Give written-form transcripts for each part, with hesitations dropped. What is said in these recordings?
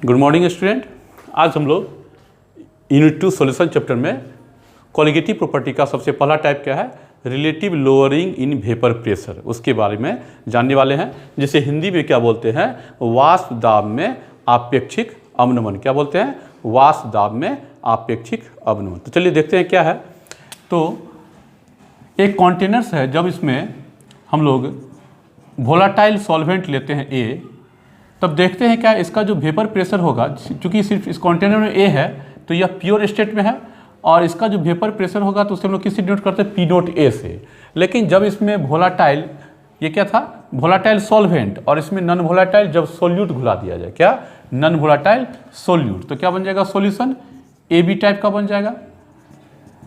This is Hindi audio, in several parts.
Good morning student. आज हम लोग यूनिट 2 सॉल्यूशन चैप्टर में कॉलिगेटिव प्रॉपर्टी का सबसे पहला टाइप क्या है, relative lowering in vapour pressure, उसके बारे में जानने वाले हैं, जिसे हिंदी में क्या बोलते हैं, वाष्प दाब में आपेक्षिक अवनमन। क्या बोलते हैं? वाष्प दाब में आपेक्षिक अवनमन। तो चलिए देखते हैं क्या है। तो एक कंटेनर्स है, जब इसमें हम लोग वोलाटाइल सॉल्वेंट लेते हैं ए, तब देखते हैं क्या इसका जो वेपर प्रेशर होगा, चूंकि सिर्फ इस कंटेनर में ए है तो यह प्योर स्टेट में है, और इसका जो वेपर प्रेशर होगा तो उसे हम लोग किससे डिनोट करते हैं, पी नोट ए से। लेकिन जब इसमें वोलाटाइल, ये क्या था, वोलाटाइल सॉल्वेंट, और इसमें नॉन वोलाटाइल जब सोल्यूट घुला दिया जाए, क्या, नॉन वोलाटाइल सोल्यूट, तो क्या बन जाएगा, सॉल्यूशन ए बी टाइप का बन जाएगा।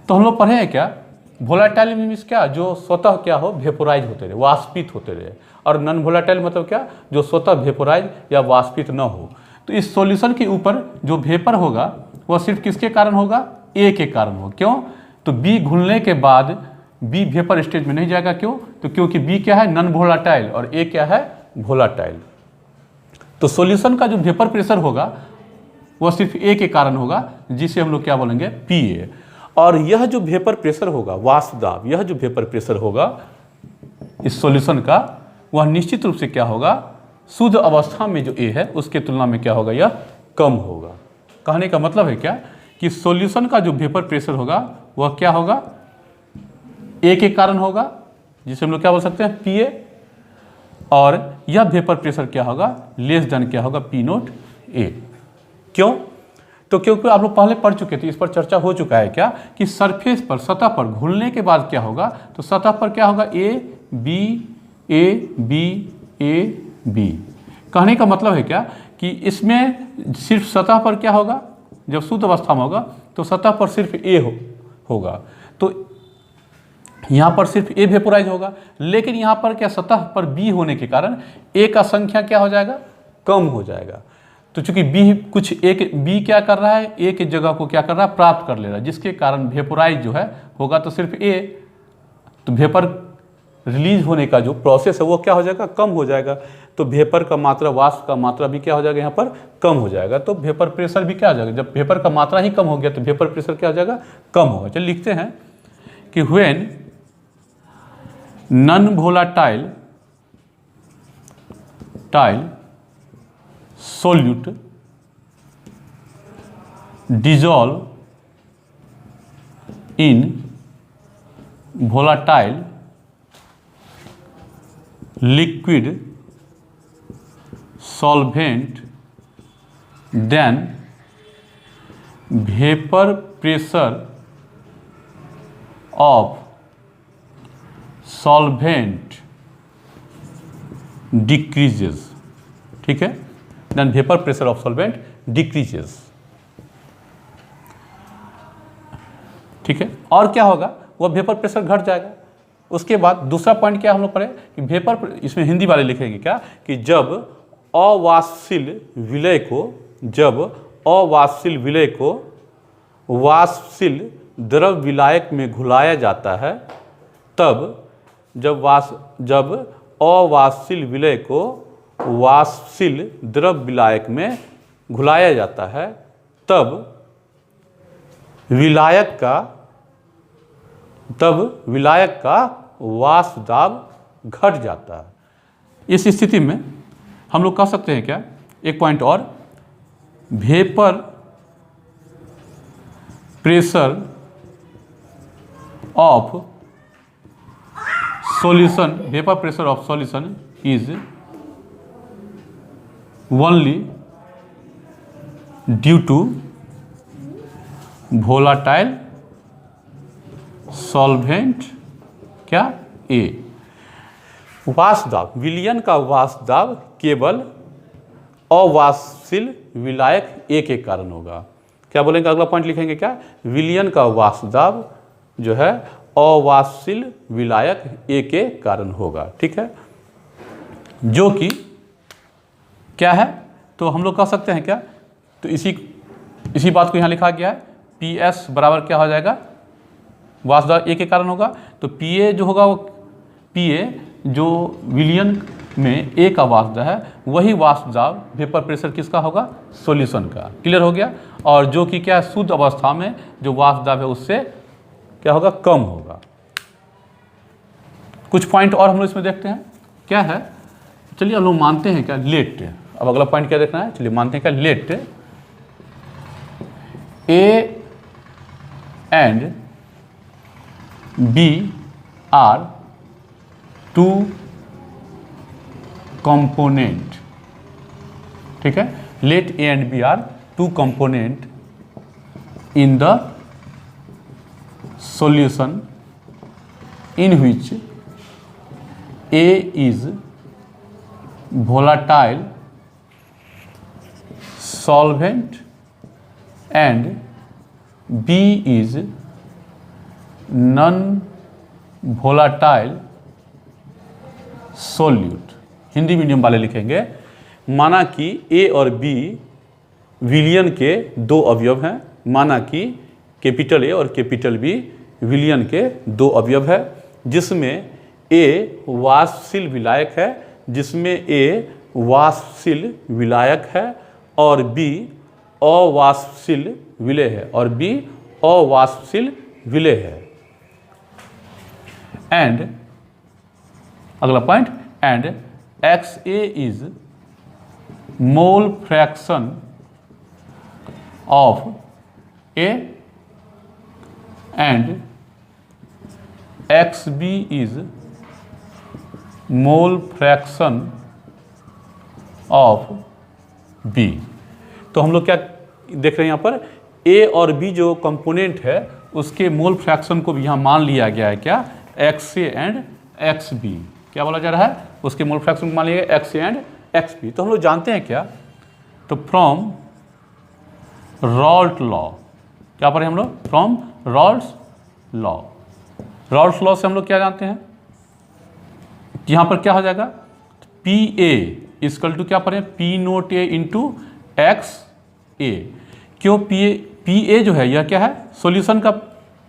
तो हम लोग पढ़े हैं क्या, वोलाटाइल मीन्स क्या, जो स्वतः क्या हो, वेपोराइज होते रहे, वाष्पित होते रहे, और नॉन वोलाटाइल मतलब क्या, जो स्वतः वेपोराइज या वाष्पित न हो। तो इस सॉल्यूशन के ऊपर जो वेपर होगा वह सिर्फ किसके कारण होगा, ए के कारण होगा। क्यों? तो बी घुलने के बाद बी वेपर स्टेज में नहीं जाएगा। क्यों? तो क्योंकि बी क्या है, नॉन वोलाटाइल, और ए क्या है, वोलाटाइल। तो सॉल्यूशन का जो वेपर प्रेशर होगा वह सिर्फ ए के कारण होगा, जिसे हम लोग क्या बोलेंगे, पी ए। और यह जो वेपर प्रेशर होगा, वाष्प दाब, यह जो वेपर प्रेशर होगा इस सॉल्यूशन का, वह निश्चित रूप से क्या होगा, शुद्ध अवस्था में जो ए है उसके तुलना में क्या होगा, यह कम होगा। कहने का मतलब है क्या, कि सॉल्यूशन का जो वेपर प्रेशर होगा वह क्या होगा, ए के कारण होगा, जिसे हम लोग क्या बोल सकते हैं, पी ए। और यह वेपर प्रेशर क्या होगा, लेस देन क्या होगा, पी नोट ए। क्यों? तो क्योंकि आप लोग पहले पढ़ चुके थे, इस पर चर्चा हो चुका है क्या, कि सरफेस पर, सतह पर घुलने के बाद क्या होगा, तो सतह पर क्या होगा, A B A B A B. कहने का मतलब है क्या, कि इसमें सिर्फ सतह पर क्या होगा, जब शुद्ध अवस्था में होगा तो सतह पर सिर्फ ए होगा, तो यहाँ पर सिर्फ ए वेपोराइज होगा। लेकिन यहाँ पर क्या, सतह पर बी होने के कारण ए का संख्या क्या हो जाएगा, कम हो जाएगा। तो चूंकि बी कुछ एक बी क्या कर रहा है, ए की जगह को क्या कर रहा है, प्राप्त कर ले रहा है, जिसके कारण वेपोराइज जो है होगा तो सिर्फ ए। तो वेपर रिलीज होने का जो प्रोसेस है वो क्या हो जाएगा, कम हो जाएगा। तो वेपर का मात्रा, वाष्प का मात्रा भी क्या हो जाएगा, यहाँ पर कम हो जाएगा। तो वेपर प्रेशर भी क्या हो जाएगा, जब वेपर का मात्रा ही कम हो गया तो वेपर प्रेशर क्या हो जाएगा, कम होगा। चलिए लिखते हैं कि when non volatile solute dissolve in volatile liquid solvent, then vapor pressure of solvent decreases। ठीक है, then vapour pressure of solvent decreases. ठीक है, और क्या होगा, वह वेपर प्रेशर घट जाएगा। उसके बाद दूसरा पॉइंट क्या हम लोग पढ़े, कि वेपर, इसमें हिंदी वाले लिखेंगे क्या, कि जब अवाष्पशील विलय को, जब अवाष्पशील विलय को वाष्पशील द्रव विलायक में घुलाया जाता है, तब जब अवाष्पशील विलय को वाष्पशील द्रव विलायक में घुलाया जाता है, तब विलायक का वाष्प दाब घट जाता है। इस स्थिति में हम लोग कह सकते हैं क्या, एक पॉइंट और, vapour pressure of solution, vapour pressure of solution is only due to volatile solvent क्या, ए। वाष्प दाब, विलयन का वाष्प दाब केवल अवाष्पशील विलायक ए के कारण होगा। क्या बोलेंगे, अगला पॉइंट लिखेंगे क्या, विलयन का वाष्प दाब जो है अवाष्पशील विलायक ए के कारण होगा। ठीक है, जो कि क्या है, तो हम लोग कह सकते हैं क्या, तो इसी बात को यहाँ लिखा गया है, पी एस बराबर क्या हो जाएगा, वाष्प दाब ए के कारण होगा। तो पी ए जो होगा वो पी ए जो विलियन में ए का वाष्प दाब है, वही वाष्प दाब वेपर प्रेशर किसका होगा? सॉल्यूशन का। क्लियर हो गया? और जो कि क्या है, शुद्ध अवस्था में जो वाष्प दाब है उससे क्या होगा? कम होगा। कुछ पॉइंट और हम लोग इसमें देखते हैं क्या है। चलिए हम लोग मानते हैं क्या, लेट। अब अगला पॉइंट क्या देखना है, चलिए मानते हैं क्या, let A and B are two component. ठीक है, let A and B are two component in the solution in which A is volatile solvent and B is non-volatile solute। Hindi medium वाले लिखेंगे, माना कि A और B विलियन के दो अवयव हैं, माना कि कैपिटल ए और कैपिटल बी विलियन के दो अवयव है, जिसमें ए वाष्पशील विलायक है, जिसमें ए वाष्पशील विलायक है और बी अवाष्पशील विलेय है, और बी अवाष्पशील विलेय है। एंड अगला point, and x A is mole fraction of A and XB is mole fraction of B। तो हम लोग क्या देख रहे हैं यहाँ पर, A और B जो कंपोनेंट है उसके मोल फ्रैक्शन को भी यहाँ मान लिया गया है क्या, XA एंड XB। क्या बोला जा रहा है, उसके मोल फ्रैक्शन को मान लिया गया XA एंड XB। तो हम लोग जानते हैं क्या, तो फ्रॉम रॉल्ट लॉ, क्या पढ़े हम लोग, फ्रॉम रॉल्ट्स लॉ। रॉल्ट्स लॉ से हम लोग क्या जानते हैं, यहाँ पर क्या हो जाएगा, पी ए इक्वल टू क्या पढ़े, P naught A into X ए। क्यों पी ए जो है यह क्या है, सॉल्यूशन का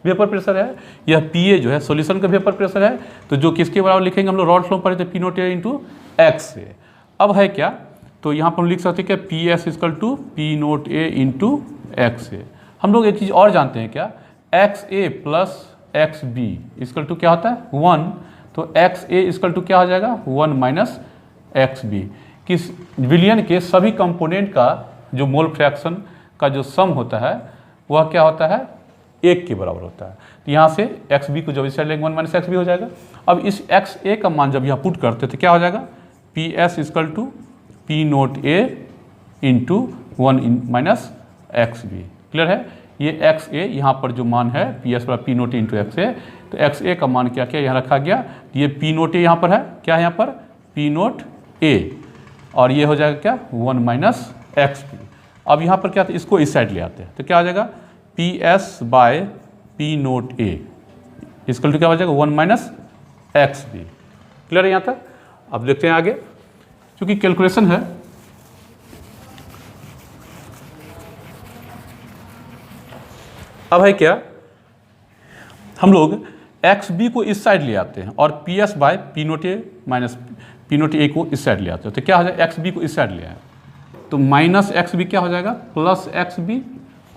वेपर प्रेशर है, यह पी ए जो है सॉल्यूशन का वेपर प्रेशर है, तो जो किसके बराबर लिखेंगे हम लोग, रॉल्ट्स लॉ पढ़े थे, P naught A into X ए। अब है क्या, तो यहाँ पर हम लिख सकते हैं क्या, P S equal to P naught A into X A. हम लोग एक चीज़ और जानते हैं क्या, X A plus X B equal to क्या होता है, 1। तो एक्स ए इक्वल टू क्या हो जाएगा, 1 माइनस एक्स बी। किस विलियन के सभी कंपोनेंट का जो मोल फ्रैक्शन का जो सम होता है वह क्या होता है, 1 के बराबर होता है। तो यहाँ से एक्स बी को जब इस साइड लेंगे 1 माइनस एक्स बी हो जाएगा। अब इस एक्स ए का मान जब यहाँ पुट करते तो क्या हो जाएगा, P S equal to P naught A into 1 minus X B. Clear है, ये एक्स ए यहाँ पर जो मान है पी एस बराबर P naught A into X A, तो एक्स ए का मान क्या क्या यहाँ रखा गया, ये पी नोट ए यहाँ पर है, क्या है यहाँ पर, पी नोट ए, और ये हो जाएगा क्या, 1 माइनस एक्स बी। अब यहाँ पर क्या था, इसको इस साइड ले आते हैं तो क्या हो जाएगा, P S by P naught A इसका क्या हो जाएगा, 1 माइनस एक्स बी। क्लियर है यहाँ तक। अब देखते हैं आगे, क्योंकि कैलकुलेशन है, अब है क्या, हम लोग एक्स बी को इस साइड ले आते हैं और P S by P naught A minus P naught A को इस साइड ले आते हैं, तो क्या हो जाएगा, एक्स बी को इस साइड ले आए तो माइनस एक्स बी क्या हो जाएगा, प्लस एक्स बी,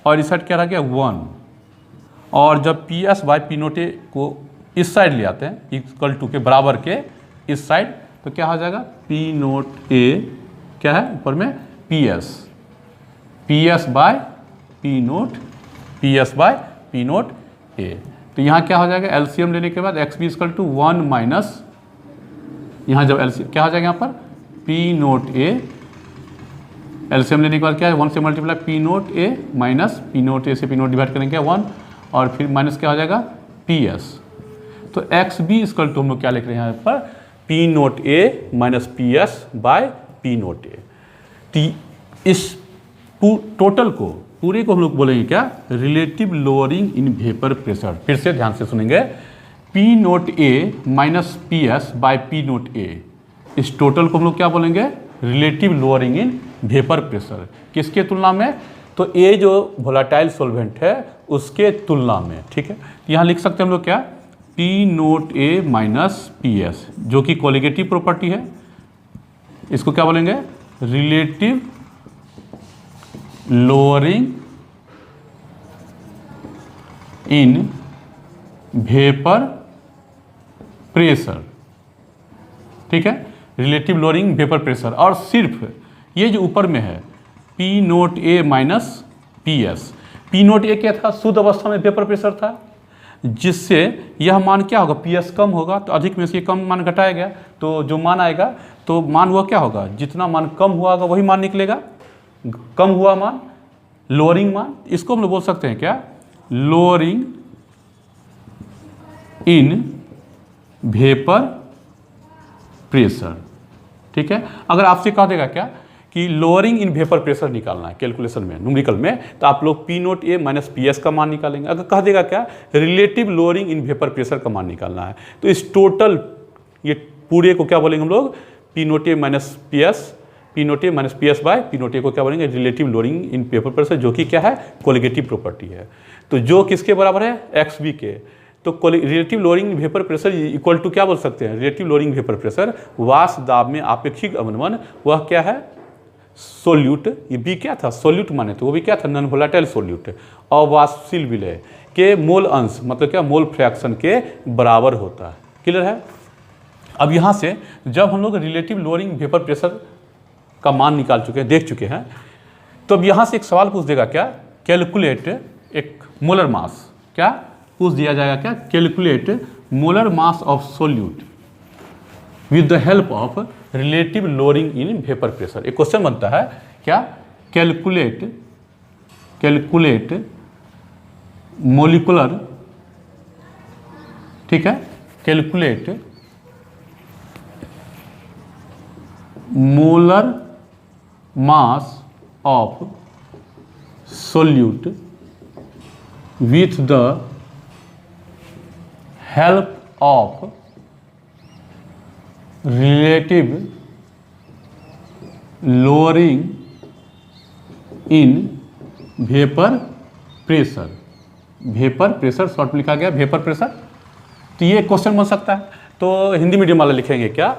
और इस साइड क्या रह गया 1, और जब P S by P naught A को इस साइड ले आते हैं इक्वल टू के बराबर के इस साइड, तो क्या हो जाएगा, पी नोट ए क्या है ऊपर में P S by P naught, P S by P naught A. तो यहाँ क्या हो जाएगा, एलसीएम लेने के बाद X B equal to 1 minus, यहाँ जब एलसीएम क्या हो जाएगा, यहाँ पर पी नोट ए, एलसीएम लेने के बाद क्या है, 1 से multiply P naught A minus P naught ए से पी नोट डिवाइड करेंगे 1, और फिर माइनस क्या हो जाएगा, पी एस। तो एक्स बी इक्वल टू हम लोग क्या लिख रहे हैं यहाँ पर, P naught A minus P S by P naught A. इस टोटल को, पूरे को हम लोग बोलेंगे क्या, relative lowering in vapour pressure. फिर से ध्यान से सुनेंगे, P naught A minus P S by P naught A, इस टोटल को हम लोग क्या बोलेंगे, relative lowering in vapour pressure. किसके तुलना में, तो ए जो वोलाटाइल सॉल्वेंट है उसके तुलना में। ठीक है, यहाँ लिख सकते हैं हम लोग क्या, P naught A minus P S, जो कि कोलिगेटिव प्रॉपर्टी है, इसको क्या बोलेंगे, relative lowering in vapour pressure. ठीक है, रिलेटिव लोअरिंग वेपर प्रेशर। और सिर्फ ये जो ऊपर में है P naught A minus P S, P naught A क्या था, शुद्ध अवस्था में वेपर प्रेशर था, जिससे यह मान क्या होगा, पी एस कम होगा तो अधिक में से कम मान घटाया गया, तो जो मान आएगा तो मान हुआ क्या होगा, जितना मान कम हुआ होगा वही मान निकलेगा, कम हुआ मान लोअरिंग मान। इसको हम लोग बोल सकते हैं क्या, लोअरिंग इन वेपर प्रेशर। ठीक है, अगर आपसे कह देगा क्या कि लोअरिंग इन वेपर प्रेशर निकालना है कैलकुलेशन में, न्यूमेरिकल में, तो आप लोग P naught A minus P S का मान निकालेंगे। अगर कह देगा क्या relative lowering in vapour pressure का मान निकालना है, तो इस टोटल ये पूरे को क्या बोलेंगे हम लोग, P naught A minus P S, P naught A minus P S by P naught A को क्या बोलेंगे, relative lowering in vapour pressure, जो कि क्या है, कोलिगेटिव प्रॉपर्टी है। तो जो किसके बराबर है, एक्स बी के। तो relative lowering vapour pressure equal to क्या बोल सकते हैं, रिलेटिव लोअरिंग वेपर प्रेशर वाष्प दाब में आपेक्षिक अवनमन, वह क्या है, सोल्यूट, ये बी क्या था, सोल्यूट माने तो वो भी क्या था, नॉन वोलेटाइल सोल्यूट, अवाष्पशील विलय के मोल अंश मतलब क्या, मोल फ्रैक्शन के बराबर होता है। क्लियर है। अब यहाँ से जब हम लोग रिलेटिव लोअरिंग वेपर प्रेशर का मान निकाल चुके हैं, देख चुके हैं, तो अब यहाँ से एक सवाल पूछ देगा क्या, कैलकुलेट एक मोलर मास, क्या पूछ दिया जाएगा क्या, calculate molar mass of solute with the help of relative lowering in vapour pressure. एक क्वेश्चन बनता है क्या, कैलकुलेट मोलिकुलर, ठीक है, calculate molar mass of solute with the help of relative lowering in vapour pressure. Vapour pressure short में लिखा गया वेपर प्रेशर। तो ये क्वेश्चन बन सकता है। तो हिंदी मीडियम वाले लिखेंगे क्या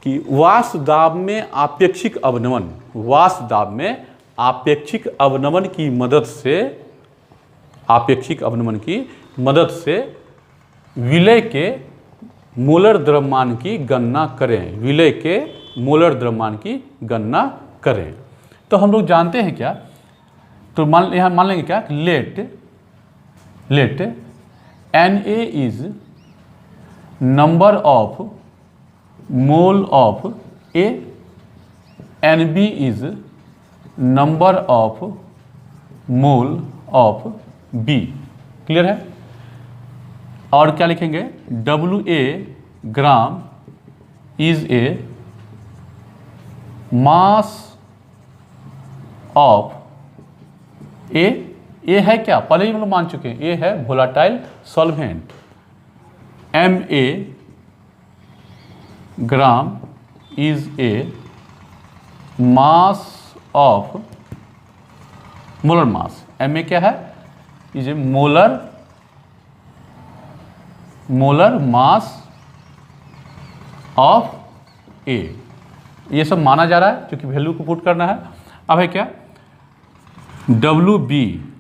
कि वाष्प दाब में आपेक्षिक अवनमन, वाष्प दाब में आपेक्षिक अवनमन की मदद से, आपेक्षिक अवनमन की मदद से विलय के मोलर द्रव्यमान की गणना करें, विलय के मोलर द्रव्यमान की गणना करें। तो हम लोग जानते हैं क्या, तो यहाँ मान लेंगे क्या, let Na is number of mole of A, Nb is number of mole of B। Clear है। और क्या लिखेंगे, WA gram is a mass of A है क्या, पहले ही हम लोग मान चुके हैं, A है volatile solvent. Ma gram is a mass of molar mass, Ma क्या है, is a molar mass of A। ये सब माना जा रहा है क्योंकि वैल्यू को पुट करना है। अब है क्या, WB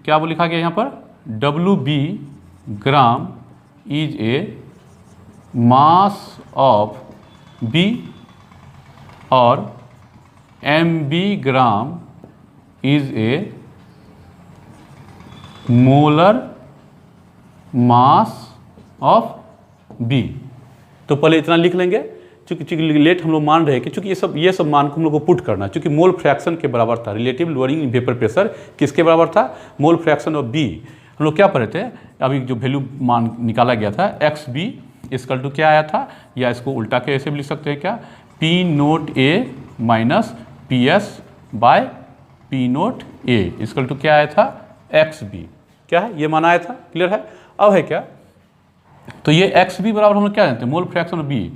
क्या वो लिखा गया यहाँ पर, WB gram is a mass of B और MB gram is a molar mass of B। तो पहले इतना लिख लेंगे, चूंकि लेट हम लोग मान रहे हैं कि चूंकि ये सब मान को हम लोग को पुट करना, चूंकि मोल फ्रैक्शन के बराबर था, relative lowering in vapour pressure किसके बराबर था, मोल फ्रैक्शन ऑफ B। हम लोग क्या पढ़े थे, अभी जो वैल्यू मान निकाला गया था XB इसकल टू क्या आया था, या इसको उल्टा के ऐसे भी लिख सकते हैं क्या, P naught A minus PS by P naught A equal to क्या आया था, XB। क्या है, ये मान आया था। क्लियर है। अब है क्या, तो ये XB बराबर हम लोग क्या जानते हैं, mole fraction of B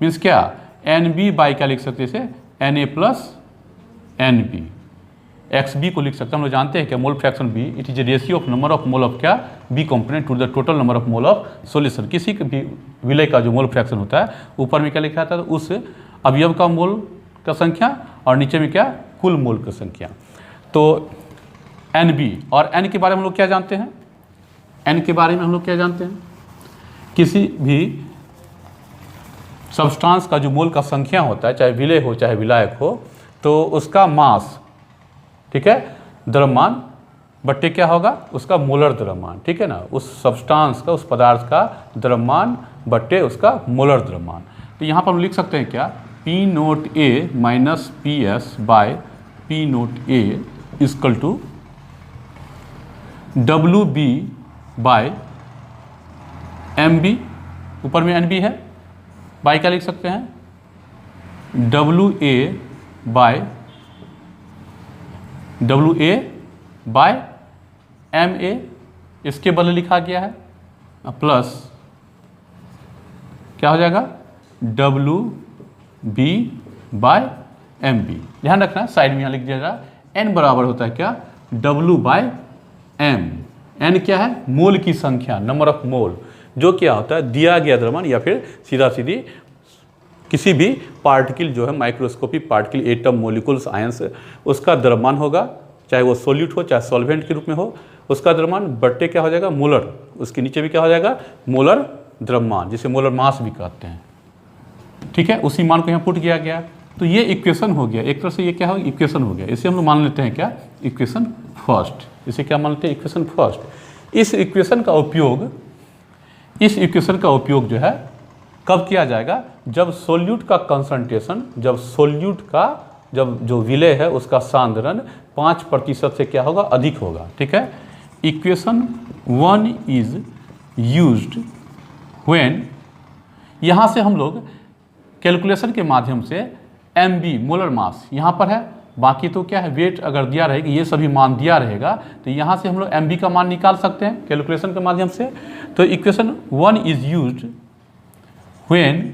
means क्या, NB बाई क्या लिख सकते हैं इसे, Na प्लस NB। XB को लिख सकते हैं हम लोग जानते हैं क्या, mole fraction B it is a ratio of number of mole of क्या, B component to the total number of mole of solution. किसी भी विलय का जो मोल फ्रैक्शन होता है ऊपर में क्या लिखा था, उस अवयव का मोल का संख्या और नीचे में क्या, कुल मोल की संख्या। तो NB, और N के बारे में हम लोग क्या जानते हैं, N के बारे में हम लोग क्या जानते हैं, किसी भी सब्सटेंस का जो मोल का संख्या होता है, चाहे विलेय हो चाहे विलायक हो, तो उसका मास, ठीक है, द्रव्यमान बट्टे क्या होगा, उसका मोलर द्रव्यमान, ठीक है ना, उस सब्सटेंस का, उस पदार्थ का द्रव्यमान बट्टे उसका मोलर द्रव्यमान। तो यहाँ पर हम लिख सकते हैं क्या, P0A minus PS by P0A equal to WB by MB, ऊपर में NB है, बाई क्या लिख सकते हैं, WA बाय MA, इसके बदले लिखा गया है, प्लस क्या हो जाएगा, WB बाय MB। ध्यान रखना है, साइड में यहाँ लिख दिया जाएगा, N बराबर होता है क्या, W बाय M। N क्या है, मोल की संख्या, नंबर ऑफ मोल, जो क्या होता है दिया गया द्रव्यमान या फिर सीधा सीधी किसी भी पार्टिकल जो है, microscopic particle, atom, molecules, ions, उसका द्रव्यमान होगा, चाहे वो सोल्यूट हो चाहे सॉल्वेंट के रूप में हो, उसका द्रव्यमान बट्टे क्या हो जाएगा, मोलर, उसके नीचे भी क्या हो जाएगा, मोलर द्रव्यमान, जिसे मोलर मास भी कहते हैं, ठीक है, उसी मान को यहाँ पुट किया गया। तो ये इक्वेशन हो गया, एक तरह से ये क्या हो, इक्वेशन हो गया, इसे हम लोग मान लेते हैं क्या, इक्वेशन फर्स्ट, इसे क्या मान लेते हैं, इक्वेशन फर्स्ट। इस इक्वेशन का उपयोग जो है कब किया जाएगा, जब सोल्यूट का कंसंट्रेशन, जब जो विलेय है उसका सांद्रण 5% से क्या होगा, अधिक होगा, ठीक है। इक्वेशन 1 इज यूज्ड व्हेन, यहाँ से हम लोग कैलकुलेशन के माध्यम से MB मोलर मास यहाँ पर है, बाकी तो क्या है, वेट अगर दिया रहेगा, ये सभी मान दिया रहेगा, तो यहाँ से हम लोग MB का मान निकाल सकते हैं कैलकुलेशन के माध्यम से। तो equation 1 is used when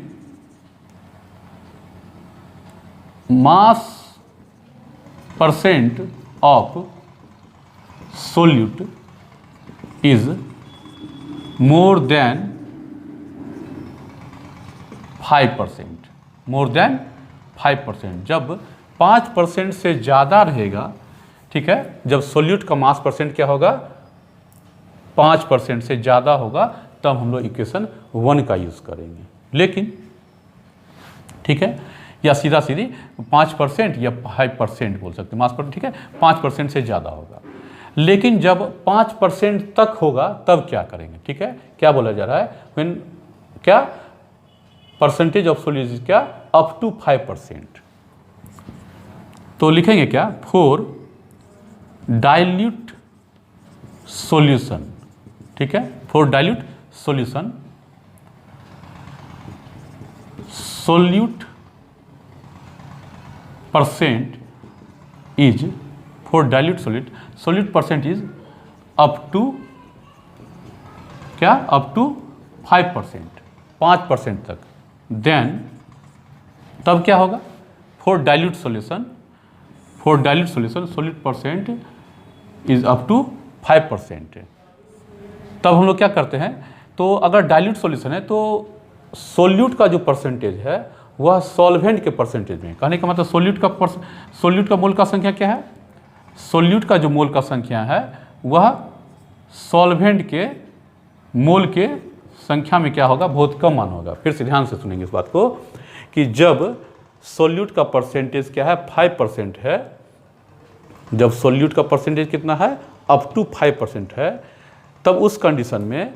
mass percent of solute is more than 5%, more than 5%, जब 5% से ज़्यादा रहेगा, ठीक है, जब सोल्यूट का मास परसेंट क्या होगा, 5% से ज़्यादा होगा, तब हम लोग इक्वेशन 1 का यूज़ करेंगे। लेकिन ठीक है, या सीधा सीधी 5% या 5% बोल सकते हैं मास पर, ठीक है, 5% से ज़्यादा होगा। लेकिन जब 5% तक होगा तब क्या करेंगे, ठीक है, क्या बोला जा रहा है, व्हेन क्या, परसेंटेज ऑफ सोल्यूट क्या, अप टू 5%। तो लिखेंगे क्या, फॉर डाइल्यूट सॉल्यूशन, ठीक है, for dilute solution, solute percent is, for dilute solute percent is up to क्या, अप टू 5% तक। देन तब क्या होगा, for dilute solution solute percent is up to 5%। तब हम लोग क्या करते हैं, तो अगर डाइल्यूट सॉल्यूशन है तो सोल्यूट का जो परसेंटेज है वह सॉल्वेंट के परसेंटेज में, कहने का मतलब सोल्यूट का मोल का संख्या क्या है, सोल्यूट का जो मोल का संख्या है वह सॉल्वेंट के मोल के संख्या में क्या होगा, बहुत कम मान होगा। फिर से ध्यान से सुनेंगे इस बात को, कि जब सोल्यूट का परसेंटेज क्या है, 5% है, जब सोल्यूट का परसेंटेज कितना है, अप टू 5% है, तब उस कंडीशन में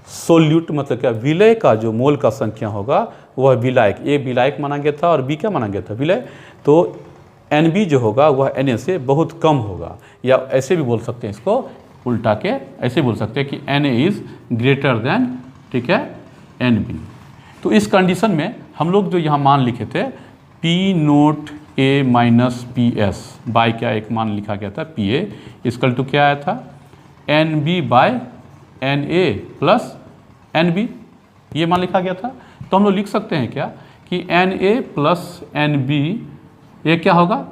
सोल्यूट मतलब क्या, विलय का जो मोल का संख्या होगा वह विलायक, ए विलायक माना गया था और बी क्या माना गया था, विलय, तो NB जो होगा वह Na से बहुत कम होगा। या ऐसे भी बोल सकते हैं इसको उल्टा के, ऐसे बोल सकते हैं कि Na इज ग्रेटर देन, ठीक है, NB। तो इस कंडीशन में हम लोग जो यहाँ मान लिखे थे, P0A माइनस PS बाय क्या एक मान लिखा गया था, PA इक्वल टू क्या आया था, NB by Na plus NB, ये मान लिखा गया था। तो हम लोग लिख सकते हैं क्या कि Na प्लस NB ये क्या होगा,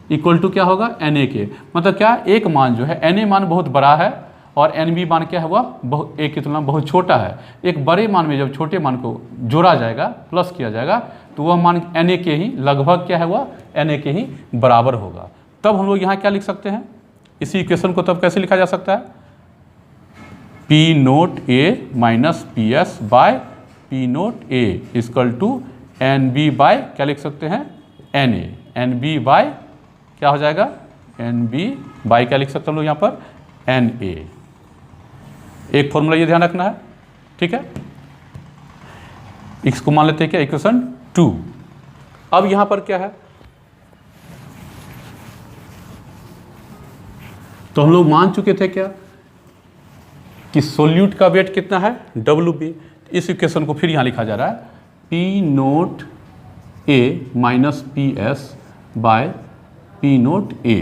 इक्वल टू क्या होगा, Na के, मतलब क्या, एक मान जो है Na मान बहुत बड़ा है और NB मान क्या है, वह A की तुलना बहुत छोटा है। एक बड़े मान में जब छोटे मान को जोड़ा जाएगा, प्लस किया जाएगा, तो वह मान Na के ही लगभग क्या है, वह Na के ही बराबर होगा। तब हम लोग यहाँ क्या लिख सकते हैं, इसी इक्वेशन को तब कैसे लिखा जा सकता है, P naught A minus P S by P naught A equal to NB by क्या लिख सकते हैं, Na, NB बाय क्या हो जाएगा, NB बाय क्या लिख सकते हैं हम लोग यहाँ पर, Na। एक फॉर्मूला ये ध्यान रखना है, ठीक है। इसको मान लेते हैं क्या, इक्वेशन 2। अब यहाँ पर क्या है, तो हम लोग मान चुके थे क्या कि सोल्यूट का वेट कितना है, WB। इस इक्वेशन को फिर यहाँ लिखा जा रहा है P naught A minus P S by P naught A,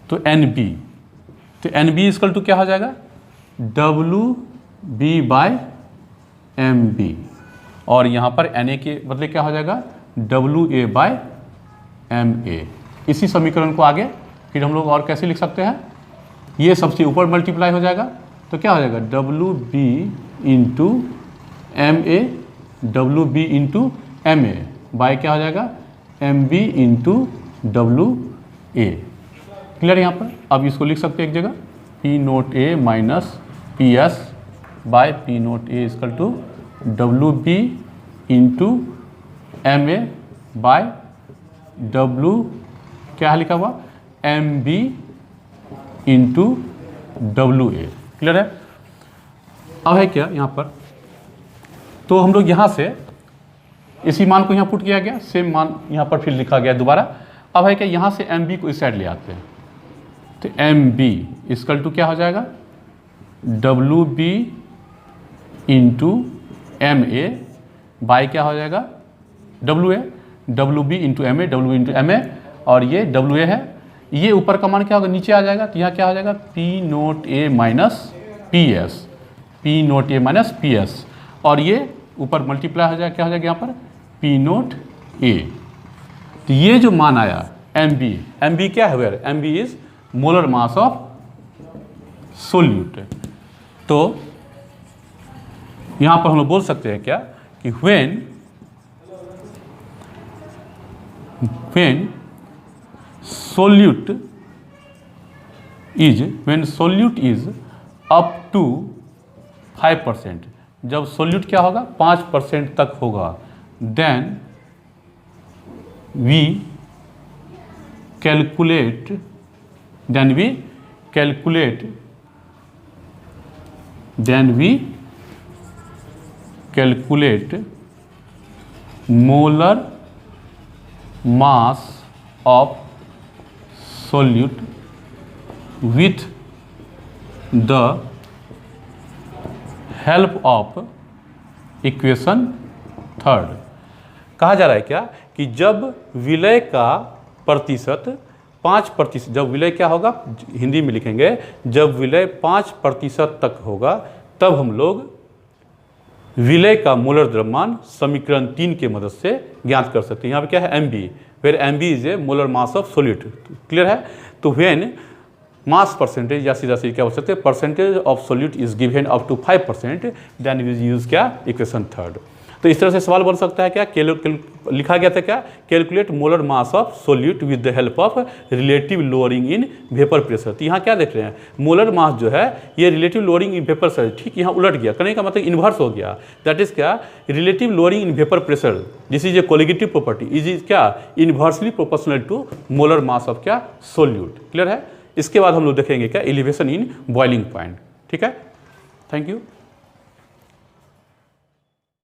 तो NB, तो NB इक्वल टू क्या हो जाएगा, WB बाय MB, और यहाँ पर Na के बदले क्या हो जाएगा, WA बाय MA। इसी समीकरण को आगे फिर हम लोग और कैसे लिख सकते हैं, ये सबसे ऊपर मल्टीप्लाई हो जाएगा, तो क्या हो जाएगा, WB into MA, WB into MA by क्या हो जाएगा, MB इंटू WA। क्लियर यहाँ पर। अब इसको लिख सकते हैं एक जगह, P naught A minus P S by P naught A equal to WB into MA by W क्या लिखा हुआ, MB इंटू WA। क्लियर है। अब है क्या यहाँ पर, तो हम लोग यहाँ से इसी मान को यहाँ पुट किया गया, सेम मान यहाँ पर फिर लिखा गया दोबारा। अब है क्या, यहाँ से MB को इस साइड ले आते हैं, तो MB इक्वल टू क्या हो जाएगा, WB इंटू MA बाय क्या हो जाएगा, WA, WB into MA, W into MA, और ये WA है, ये ऊपर का मान क्या होगा, नीचे आ जाएगा, तो यहाँ क्या हो जाएगा, P naught A minus P S, P naught A minus P S, और ये ऊपर मल्टीप्लाई हो जाएगा, क्या हो जाएगा यहाँ पर, P नोट A। तो ये जो मान आया MB क्या है, where MB is molar mass of solute. तो यहाँ पर हम लोग बोल सकते हैं क्या कि when solute is up to 5%, जब सोल्यूट क्या होगा 5% तक होगा, then we calculate molar mass of solute with the help of equation 3। कहा जा रहा है क्या कि जब विलय का प्रतिशत 5%, जब विलय क्या होगा, हिंदी में लिखेंगे, जब विलय 5% तक होगा, तब हम लोग विलय का मोलर द्रव्यमान समीकरण 3 के मदद से ज्ञात कर सकते हैं। यहाँ पे क्या है, MB, where MB is a molar mass of solute. Clear है। तो व्हेन मास परसेंटेज, या सीधा सीधा क्या हो सकते हैं, percentage of solute is given up to 5%, then we use क्या, इक्वेशन 3। तो इस तरह से सवाल बन सकता है क्या, लिखा गया था क्या, calculate molar mass of solute with the help of relative lowering in vapour pressure. तो यहाँ क्या देख रहे हैं, मोलर मास जो है ये relative lowering in vapour pressure, ठीक यहाँ उलट गया, करने का मतलब इन्वर्स हो गया। दैट इज क्या, relative lowering in vapour pressure, this is a colligative property, is क्या, inversely proportional to molar mass of क्या, सोल्यूट। क्लियर है। इसके बाद हम लोग देखेंगे क्या, एलिवेशन इन बॉइलिंग पॉइंट। ठीक है, थैंक यू।